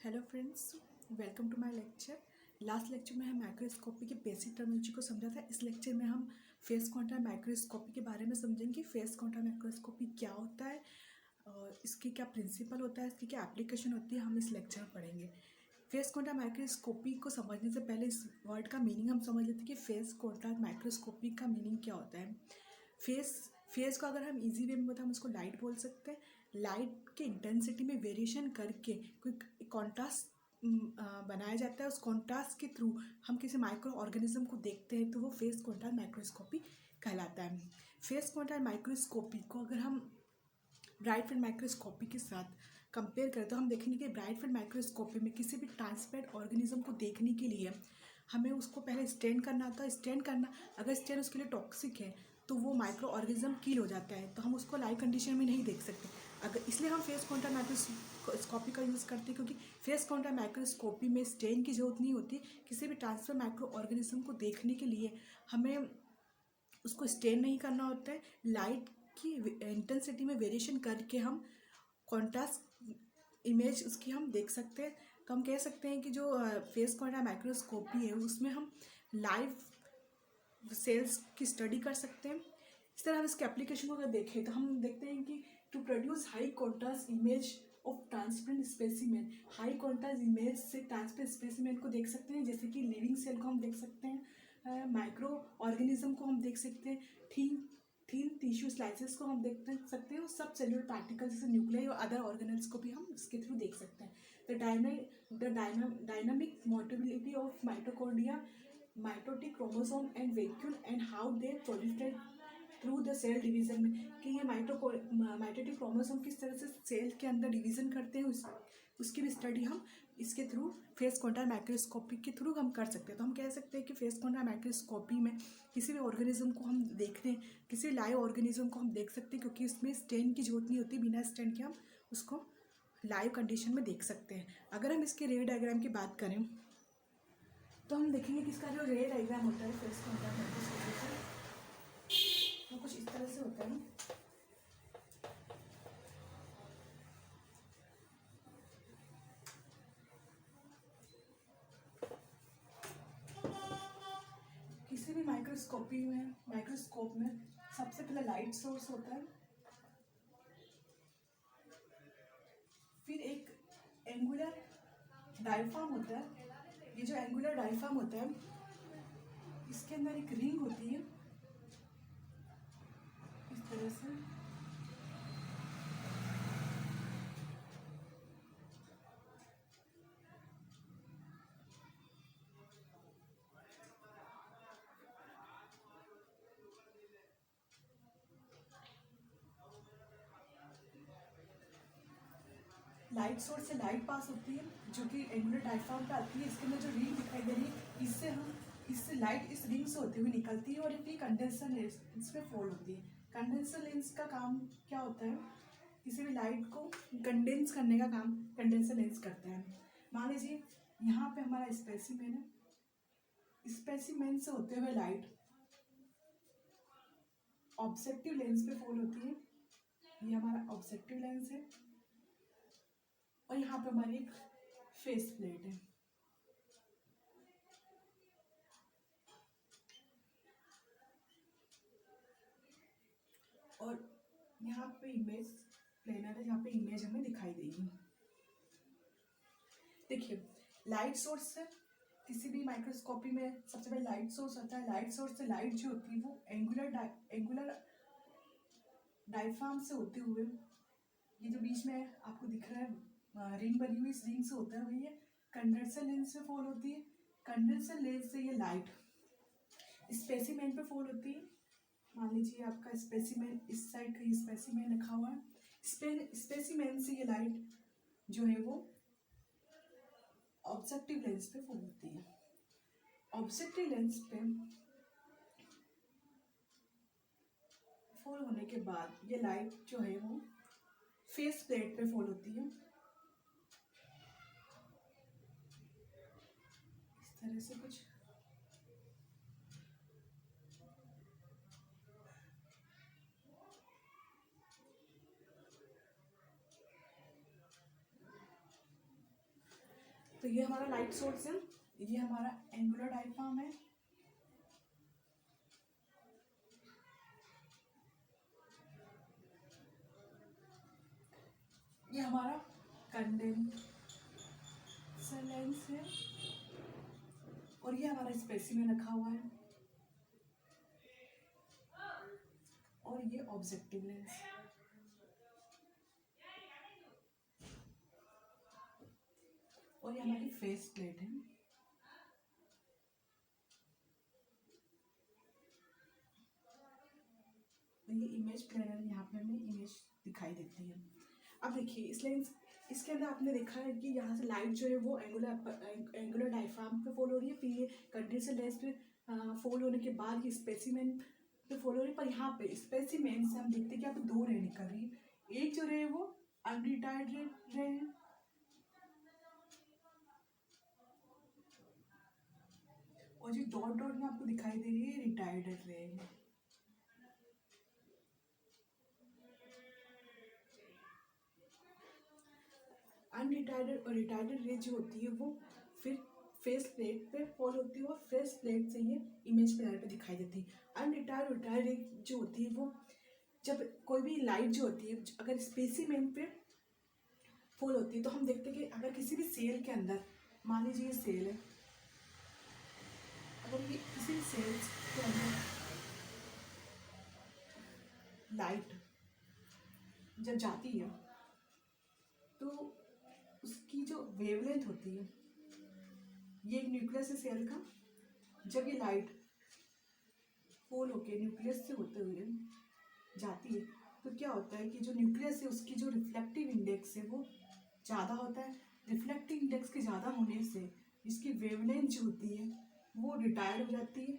Hello friends, welcome to my lecture. Last lecture में हम microscopy के बेसिक टर्मिनोलॉजी को समझा था। इस लेक्चर में हम फेस क्वांटम माइक्रोस्कोपी के बारे में समझेंगे। फेस क्वांटम माइक्रोस्कोपी क्या होता है और इसके क्या प्रिंसिपल होता है, इसकी क्या एप्लीकेशन होती है, हम इस लेक्चर में पढ़ेंगे। फेस क्वांटम माइक्रोस्कोपी को समझने से पहले इस वर्ड का मीनिंग हम समझ लेते हैं कि फेस क्वांटम माइक्रोस्कोपी का मीनिंग क्या होता है। फेस को अगर हम इजी वे में बताएं, हम उसको लाइट बोल सकते हैं। लाइट के इंटेंसिटी में वेरिएशन करके कोई कॉन्ट्रास्ट बनाया जाता है। उस कॉन्ट्रास्ट के थ्रू हम किसी माइक्रो ऑर्गेनिज्म को देखते हैं तो वो फेस क्वांटम माइक्रोस्कोपी कहलाता है। फेस क्वांटम माइक्रोस्कोपी को अगर हम ब्राइट फील्ड माइक्रोस्कोपी के साथ कंपेयर करें तो हम देखेंगे कि ब्राइट फील्ड माइक्रोस्कोपी में किसी भी ट्रांसपेरेंट ऑर्गेनिज्म को देखने के लिए हमें उसको पहले स्टेन करना होता है। स्टेन करना, अगर स्टेन उसके लिए टॉक्सिक है तो वो माइक्रो ऑर्गेनिज्म किल हो जाता है, तो हम उसको लाइव कंडीशन में नहीं देख सकते। अगर इसलिए हम फेस क्वांटम माइक्रोस्कोपी का यूज़ करते हैं, क्योंकि फेस क्वांटम माइक्रोस्कोपी में स्टेन की जरूरत नहीं होती। किसी भी ट्रांसफर माइक्रो ऑर्गेनिज्म को देखने के लिए हमें उसको स्टेन नहीं करना होता है। लाइट की इंटेंसिटी में वेरिएशन करके हम कॉन्ट्रास्ट इमेज उसकी हम देख सकते हैं। तो हम कह सकते हैं कि जो फेस क्वांटम माइक्रोस्कोपी है उसमें हम लाइव सेल्स की स्टडी कर सकते हैं। इस तरह हम इसके एप्लीकेशन को अगर देखें तो हम देखते हैं कि to produce high contrast image of transparent specimen, high contrast image से ट्रांसपेरेंट स्पेसिमेन को देख सकते हैं, जैसे कि लिविंग सेल को हम देख सकते हैं, माइक्रो ऑर्गेनिज्म को हम देख सकते हैं, थीन टिश्यू स्लाइसेस को हम देख सकते हैं, और सब सेलुलर पार्टिकल्स जैसे न्यूक्लियाई और अदर ऑर्गेनल्स को भी हम इसके थ्रू देख सकते हैं। The dynamic motility of mitochondria, mitotic chromosome and vacuole and how they proliferate through the cell division में, कि ये माइटोटिक क्रोमोसोम किस तरह से सेल के अंदर डिवीजन करते हैं, उसकी भी स्टडी हम इसके थ्रू फेस क्वांटम माइक्रोस्कोपी के थ्रू हम कर सकते हैं। तो हम कह सकते हैं कि फेस क्वांटम माइक्रोस्कोपी में किसी भी ऑर्गेनिज्म को हम देखते हैं, किसी भी लाइव ऑर्गेनिज्म को हम देख सकते हैं, क्योंकि इसमें स्टेन की जरूरत नहीं होती। बिना स्टेन के हम उसको लाइव कंडीशन में देख सकते हैं। अगर हम इसके रे डायग्राम की बात करें तो हम देखेंगे कि इसका जो रे डायग्राम होता है फेस क्वांटम माइक्रोस्कोपी का, वो कुछ इस तरह से होता है। किसी भी माइक्रोस्कोप में सबसे पहले लाइट सोर्स होता है, फिर एक एंगुलर डायफ्राम होता है। ये जो एंगुलर डायफ्राम होता है इसके अंदर एक रिंग होती है इस तरह से। लाइट सोर्स से लाइट पास होती है जो कि एंगुलर डायफ्राम पे आती है। इसके अंदर जो रिंग दिखाई दे रही है इससे लाइट इस रिंग से होते हुए निकलती है और ये कंडेंसर लेंस इस पर फॉल होती है। कंडेंसर लेंस का काम क्या होता है? किसी भी लाइट को कंडेंस करने का काम कंडेंसर लेंस करता है। मान लीजिए यहाँ पे हमारा स्पेसिमेन है, स्पेसिमेन से होते हुए लाइट ऑब्जेक्टिव लेंस पे फॉल होती है। ये हमारा ऑब्जेक्टिव लेंस है और यहाँ पे हमारी एक फेस प्लेट है। और यहाँ पे इमेज प्लेनर है जहाँ पे इमेज हमें दिखाई देगी। देखिए, लाइट सोर्स से किसी भी माइक्रोस्कोपी में सबसे पहले लाइट सोर्स होता है। लाइट सोर्स से लाइट जो होती है वो एंगुलर डायफ्राम से होते हुए, ये जो बीच में आपको दिख रहा है रिंग बनी हुई, इस रिंग से होता है वही है कंडेंसर लेंस से फॉल होती है। कंडेंसर लेंस से ये लाइट स्पेसिमेन पे फॉल होती है। मान लीजिए आपका स्पेसिमेन, इस साइड का स्पेसिमेन रखा हुआ है। स्पेसिमेन से ये लाइट जो है वो ऑब्जेक्टिव लेंस पे फॉल होती है। ऑब्जेक्टिव लेंस पे फॉल होने के बाद ये लाइट जो है वो फेस प्लेट पे फॉल होती है इस तरह से कुछ। तो ये हमारा लाइट सोर्स है, ये हमारा एंगुलर डायफ्राम है, ये हमारा कंडेंसर लेंस है, और ये हमारा स्पेसिमेन रखा हुआ है, और ये ऑब्जेक्टिव लेंस। और ये हमारी फेस प्लेट है। तो ये इमेज प्लेनर, यहाँ पे हमें इमेज दिखाई देती है। अब देखिए इस लेंस, इसके अंदर आपने देखा है कि यहाँ से लाइट जो है वो एंगुलर डायफ्राम पे फॉल हो रही है, फिर ये कंडेंसर लेंस पे फॉल होने के बाद ये स्पेसिमेन पे फॉल हो रही है। पर यहाँ पे स्पेसिमेन से हम देखते हैं कि यहाँ पे दो रे निकल रही है, एक जो रे वो अनरिटायर्ड रे है, और जो डॉट डॉट में आपको दिखाई दे रही है रिटायर्ड रे है। अनरिटायर्ड और रिटायर्ड रे जो होती है वो फिर फेस प्लेट पे फॉल होती है, और फेस प्लेट से ये इमेज प्लेनर पे दिखाई देती है। अनरिटायर्ड रिटायर्ड रे जो होती है वो जब कोई भी लाइट जो होती है अगर स्पेसिमेन पे फॉल होती है, तो हम देखते हैं कि अगर किसी भी सेल के अंदर, मान लीजिए ये सेल है, अगर ये किसी भी सेल के अंदर लाइट जब जाती है तो उसकी जो वेवलेंथ होती है, ये एक न्यूक्लियस है सेल का, जब ये लाइट फॉल होके न्यूक्लियस से होते हुए जाती है तो क्या होता है कि जो न्यूक्लियस है उसकी जो रिफ्लेक्टिव इंडेक्स है वो ज़्यादा होता है। रिफ्लेक्टिव इंडेक्स के ज़्यादा होने से इसकी वेवलेंथ जो होती है वो रिटायर्ड हो जाती है,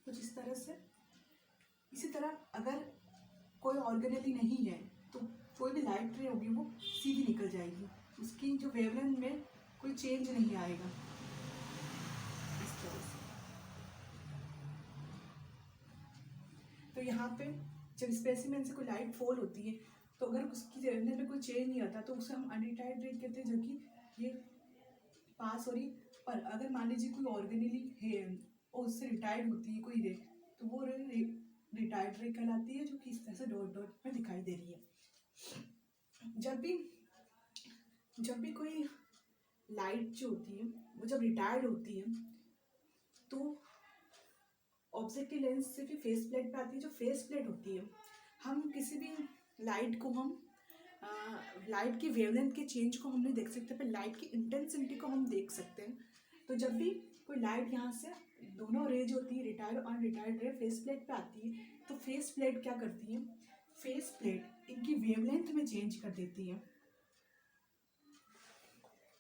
कुछ इस तरह से। इसी तरह अगर कोई ऑर्गेनेली नहीं है तो कोई भी लाइट रे होगी वो सीधी निकल जाएगी, उसकी जो वेवलेंथ में कोई चेंज नहीं आएगा, इस तरह से। तो यहाँ पे जब स्पेसिमेन से कोई लाइट फॉल होती है तो अगर उसकी वेवलेंथ में कोई चेंज नहीं आता तो उसे हम अनरिटायर्ड रे कहते हैं, जो कि ये पास हो रही। पर अगर मान लीजिए कोई ऑर्गेनेली है और उससे रिटायर्ड होती है कोई रे, तो वो रे रिटायर्ड रे कहलाती है, जो कि इस तरह से डॉट डॉट में दिखाई दे रही है। जब भी कोई लाइट जो होती है वो जब रिटायर्ड होती है तो ऑब्जेक्टिव लेंस से फिर फेस प्लेट पे आती है। जो फेस प्लेट होती है, हम किसी भी लाइट को हम लाइट की वेवलेंथ के चेंज को हम नहीं देख सकते, पर लाइट की इंटेंसिटी को हम देख सकते हैं। तो जब भी कोई लाइट यहाँ से दोनों रे जो होती है रिटायर्ड और अनरिटायर्ड रे फेस प्लेट पे आती है, तो फेस प्लेट क्या करती है, फेस प्लेट इनकी वेवलेंथ में चेंज कर देती है।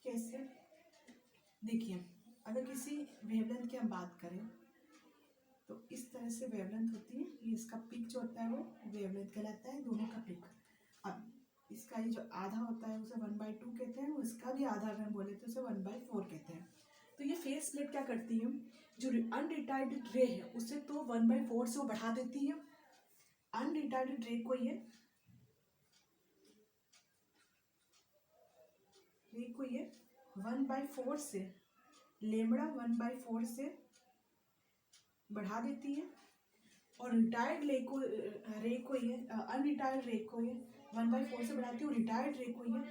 कैसे? देखिए, अगर किसी वेवलेंथ की हम बात करें तो इस तरह से वेवलेंथ होती है, ये इसका पिक जो होता है वो वेवलेंथ कहलाता है, दोनों का पिक। अब इसका ये जो आधा होता है उसे 1/2 कहते हैं, उसका भी आधा अगर हम बोले तो उसे 1/4 कहते हैं। तो ये फेस प्लेट क्या करती है, जो अनरिटायर्ड रे है उसे तो 1/4 से वो बढ़ा देती है। अनरिटायर्ड रे को ये 1/4 से लेमड़ा 1/4 से बढ़ा देती है, और रिटायर्ड रे को ये अनरिटायर्ड रे को ये 1/4 से बढ़ाती है, और रिटायर्ड रे को ये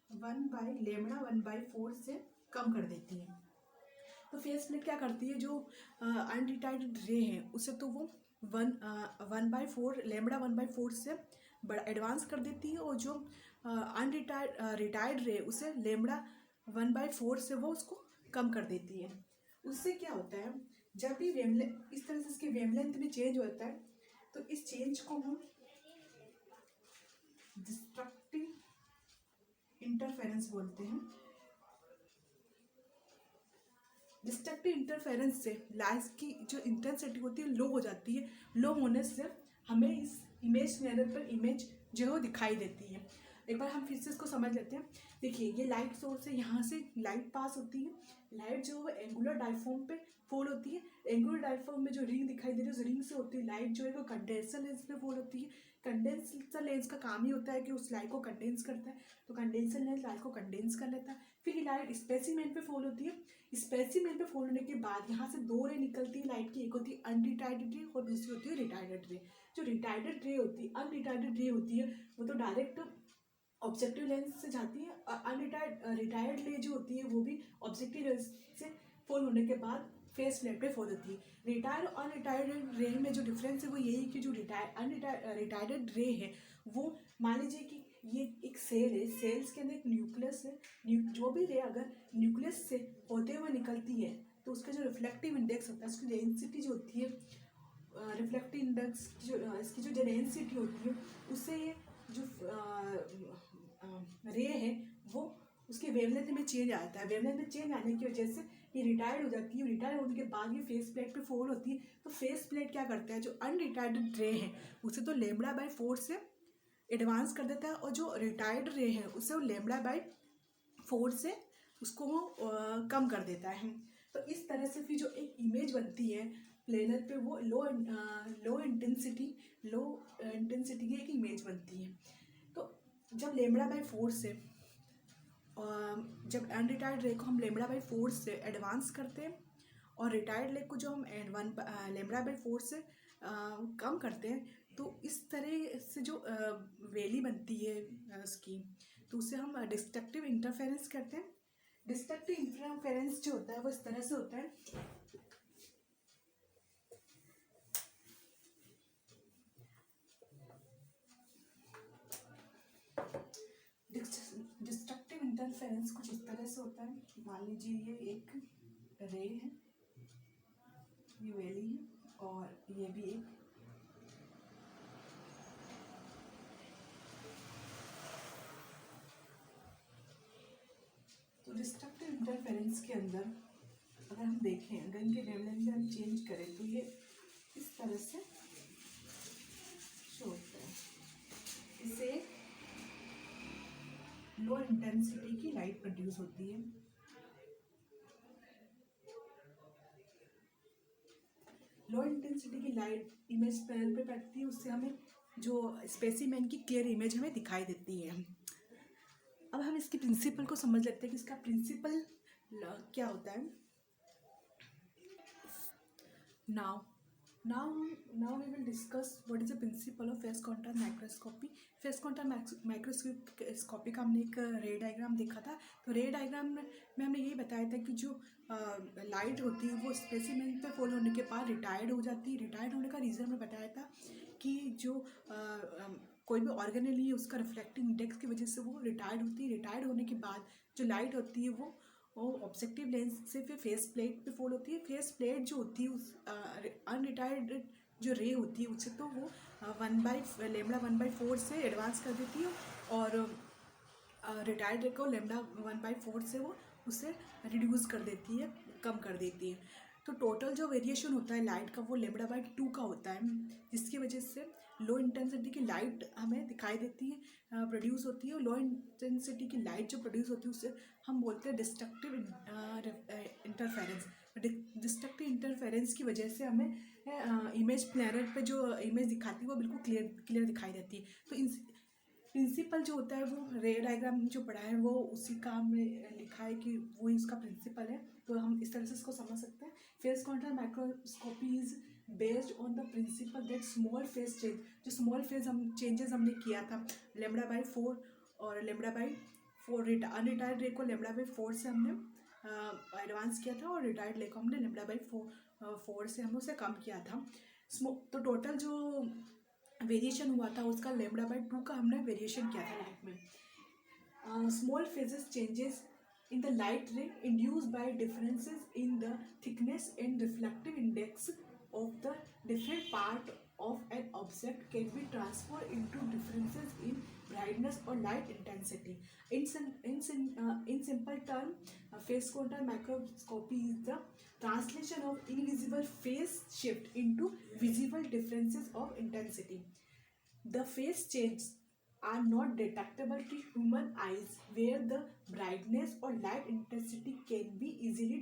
1/4 से कम कर देती है। तो फेस प्लेट क्या करती है, जो अनरिटायर्ड रे है उसे तो वो 1/4 लेमड़ा 1/4 से बड़ा एडवांस कर देती है, और जो रिटायर्ड रे उसे लेमड़ा 1/4 से वो उसको कम कर देती है। उससे क्या होता है, जब भी वेवलेंथ इस तरह से इसकी वेवलेंथ में चेंज होता है तो इस चेंज को हम डिस्ट्रक्टिव इंटरफेरेंस बोलते हैं। डिस्ट्रक्टिव इंटरफेरेंस से लाइट की जो इंटेंसिटी होती है लो हो जाती है, लो होने से हमें इस इमेज प्लेनर पर इमेज जो है वो दिखाई देती है। एक बार हम फिर से इसको समझ लेते हैं। देखिए ये लाइट सोर्स है, यहाँ से लाइट पास होती है। लाइट जो है एंगुलर डायफॉर्म पे फॉल होती है। एंगुलर डायफॉर्म में जो रिंग दिखाई दे रही है उस रिंग से होती है। लाइट जो है वो कंडेंसर लेंस पे फॉल होती है। कंडेंसर लेंस का काम ही होता है कि उस लाइट को कंडेंस करता है, तो कंडेंसर लेंस लाइट को कंडेंस कर लेता है। फिर ये लाइट स्पेसिमेन पे फॉल होती है। स्पेसिमेन पे फॉल होने के बाद यहाँ से दो रे निकलती है लाइट की, एक होती है अनरिटार्डेड रे और दूसरी होती है रिटार्डेड रे। जो रिटार्डेड रे होती है, अनरिटार्डेड रे होती है, वो तो डायरेक्ट ऑब्जेक्टिव लेंस से जाती है। रिटायर्ड रे जो होती है वो भी ऑब्जेक्टिव लेंस से फॉल होने के बाद फेस प्लेट पे फॉल होती है। रिटायर्ड और अनरिटायर्ड रे में जो डिफरेंस है वो यही कि जो रिटायर्ड रे है वो, मान लीजिए कि ये एक सेल है, सेल्स के अंदर एक न्यूक्लियस है। जो भी रे अगर न्यूक्लियस से होते हुए निकलती है तो उसका जो रिफ्लेक्टिव इंडेक्स होता है, उसकी डेंसिटी जो होती है, रिफ्लेक्टिव इंडेक्स जो इसकी जो डेंसिटी होती है, उससे ये जो रे है वो उसके वेवलेंथ में चेंज आता है। वेवलेंथ में चेंज आने की वजह से ये रिटायर्ड हो जाती है। रिटायर्ड होने के बाद ये फेस प्लेट पे फॉल होती है। तो फेस प्लेट क्या करता है, जो अनरिटायर्ड रे है उसे तो लेमड़ा बाई 4 से एडवांस कर देता है, और जो रिटायर्ड रे है उसे वो लेमड़ा बाई 4 से उसको वो कम कर देता है। तो इस तरह से फिर जो एक इमेज बनती है प्लेनर पे, वो लो इंटेंसिटी की एक इमेज बनती है। तो जब लेमड़ा बाई 4 से जब अनरिटायर्ड रे को हम लेमड़ा बाई 4 से एडवांस करते हैं और रिटायर्ड रे को जो हम लेमड़ा बाई 4 से कम करते हैं, तो इस तरह से जो वैली बनती है उसकी, तो उसे हम डिस्ट्रक्टिव इंटरफेरेंस कहते हैं। डिस्ट्रक्टिव इंटरफेरेंस जो होता है वो इस तरह से होता है। डिस्ट्रक्टिव इंटरफेरेंस कुछ इस तरह से होता है। मान लीजिए ये एक रे है, ये वैली है, और ये भी एक तो डिस्ट्रक्टिव इंटरफेरेंस के अंदर अगर हम देखें, अगर इनके वेवलेंथ में हम चेंज करें तो ये इस तरह से शो होता है। इससे लो इंटेंसिटी की लाइट प्रोड्यूस होती है। लो इंटेंसिटी की लाइट इमेज पैनल पे पड़ती है, उससे हमें जो स्पेसिमेन की क्लियर इमेज हमें दिखाई देती है। अब हम इसके प्रिंसिपल को समझ लेते हैं कि इसका प्रिंसिपल क्या होता है। Now we will discuss what is the principle of phase contact microscopy. phase contact microscopy का हमने एक रे डायग्राम देखा था। तो रे डायग्राम में हमने यही बताया था कि जो लाइट होती है वो स्पेसिमेन पे फॉल होने के बाद रिटायर्ड हो जाती है। रिटायर्ड होने का रीज़न हमने बताया था कि जो कोई भी ऑर्गेनेल है उसका रिफ्लेक्टिंग इंडेक्स की वजह से वो रिटायर्ड होती है। रिटायर्ड होने के बाद जो लाइट होती है वो ऑब्जेक्टिव लेंस से फिर फेस प्लेट पे फॉल होती है। फेस प्लेट जो होती है उस अनरिटायर्ड जो रे होती है उससे तो वो लेमड़ा 1/4 से एडवांस कर देती है, और रिटायर्ड रे को लेमड़ा 1/4 से वो उसे रिड्यूस कर देती है, कम कर देती है। तो टोटल जो वेरिएशन होता है लाइट का वो लेमड़ा बाई 2 का होता है, जिसकी वजह से लो इंटेंसिटी की लाइट हमें दिखाई देती है, प्रोड्यूस होती है। और लो इंटेंसिटी की लाइट जो प्रोड्यूस होती है उससे हम बोलते हैं डिस्ट्रक्टिव इंटरफेरेंस। डिस्ट्रक्टिव इंटरफेरेंस की वजह से हमें इमेज प्लेनर पे जो इमेज दिखाती है वो बिल्कुल क्लियर दिखाई देती है। तो इन प्रिंसिपल जो होता है वो रे डायग्राम जो पढ़ा है वो उसी काम में लिखा है कि वो इसका प्रिंसिपल है। तो हम इस तरह से इसको समझ सकते हैं। Face contrast microscopy is based on the principal that small face change, जो स्मॉल फेस चेंजेस हमने किया था लेमड़ा बाई 4 और लेमड़ा बाई 4 अनरिटायर्ड रे को लेमड़ा बाई 4 से हमने एडवांस किया था, और रिटायर्ड रे को हमने लेमड़ा बाई 4 से हमने उसे कम किया था। तो टोटल जो वेरिएशन हुआ था उसका लेमड़ा बाई 2 का हमने वेरिएशन किया था लाइट में। Small phases changes in the light ray induced by differences in the thickness and reflective index of the different part of an object can be transferred into differences in brightness or light intensity. In simple term, phase contact microscopy is the translation of invisible phase shift into visible differences of intensity. The phase change are not detectable to human eyes, where the brightness or light intensity can be easily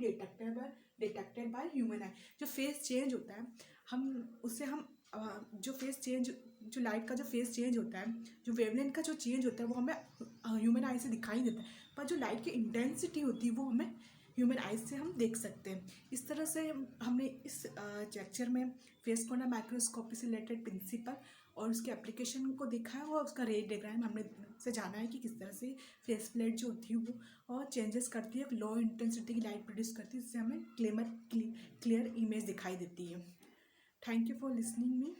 detected by human eye। जो face change होता है हम उससे हम जो face change, जो light का जो फेस चेंज होता है, जो वेवलेंथ का जो चेंज होता है वो हमें ह्यूमन आई से दिखाई देता है, पर जो लाइट की इंटेंसिटी होती है वो हमें ह्यूमन आइज से हम देख सकते हैं। इस तरह से हमने इस लेक्चर में फेस कॉर्नर माइक्रोस्कोपी से रिलेटेड प्रिंसिपल और उसके एप्लीकेशन को देखा है और उसका रे डायग्राम हमने से जाना है कि किस तरह से फेस प्लेट जो होती है वो और चेंजेस करती है, लो इंटेंसिटी की लाइट प्रोड्यूस करती है, जिससे हमें क्लियर इमेज दिखाई देती है। Thank you for listening me.